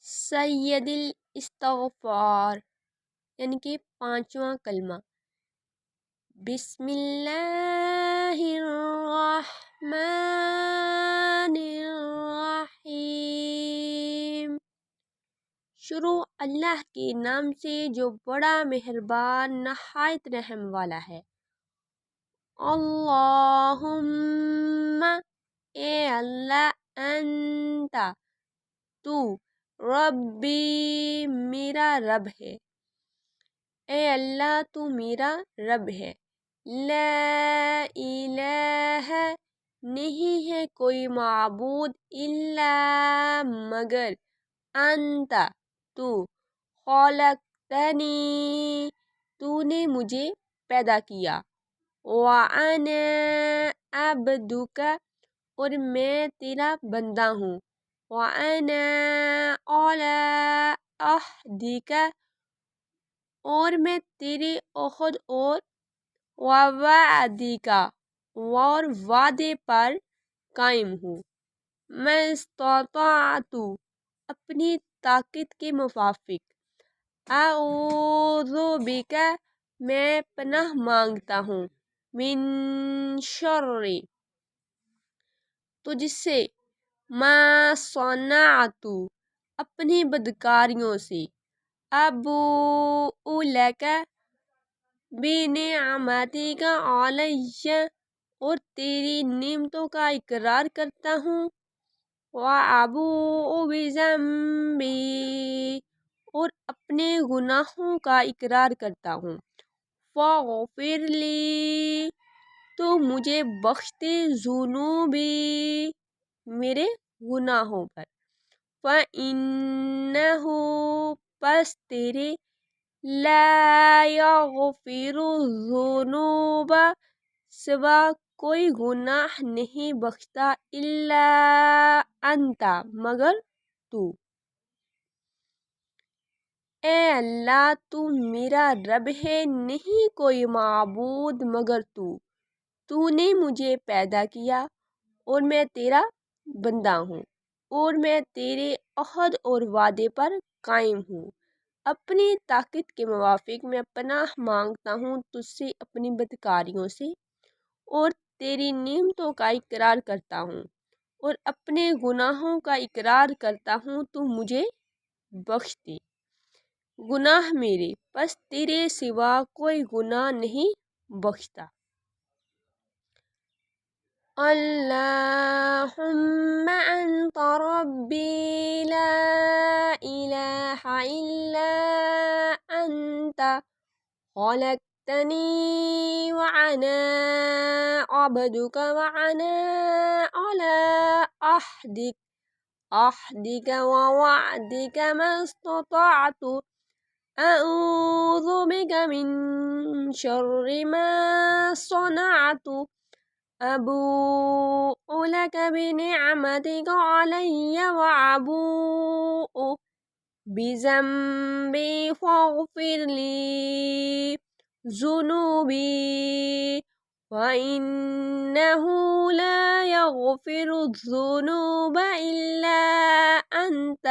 سیدل استغفار یعنی کہ پانچواں کلمہ، بسم اللہ الرحمن الرحیم، شروع اللہ کے نام سے جو بڑا مہربان نہایت رحم والا ہے۔ اللہم اے اللہ، انت تو، ربی میرا رب ہے، اے اللہ تو میرا رب ہے، لا الہ نہیں ہے کوئی معبود الا مگر، انت تو، خلقتنی تو نے مجھے پیدا کیا، وانا عبدک اور میں تیرا بندہ ہوں، وانا علی عہدک اور میں تیرے عہد اور وعدک اور وعدے پر قائم ہوں، میں استطعت اپنی طاقت کے مطابق، اعوذ بک میں پناہ مانگتا ہوں، من شر تجھ سے، ما صنعت اپنی بدکاریوں سے، ابوء لک بنعمتک علی اور تیری نعمتوں کا اقرار کرتا ہوں، وابوء بذنبی اور اپنے گناہوں کا اقرار کرتا ہوں، فاغفر لی تو مجھے بخش دے، ذنوبی میرے گناہوں پر، فإنہ پس تیرے، لا یغفر الذنوب سوا کوئی گناہ نہیں بخشتا، الا انت مگر تو، اے اللہ تو میرا رب ہے، نہیں کوئی معبود مگر تو نے مجھے پیدا کیا اور میں تیرا بندہ ہوں، اور میں تیرے عہد اور وعدے پر قائم ہوں، اپنی طاقت کے موافق میں پناہ مانگتا ہوں تجھ سے اپنی بدکاریوں سے، اور تیری نعمتوں کا اقرار کرتا ہوں اور اپنے گناہوں کا اقرار کرتا ہوں، تو مجھے بخش دے گناہ میرے، پس تیرے سوا کوئی گناہ نہیں بخشتا۔ اللہم انت ربی لا الہ الا انت خلقتنی وانا عبدک وانا علی عہدک ووعدک ما استطعت اعوذ بک من شر ما صنعت ابوء لک بنعمتک علی وابوء بذنبی فاغفر لی ذنوبی فإنہ لا یغفر الذنوب الا انت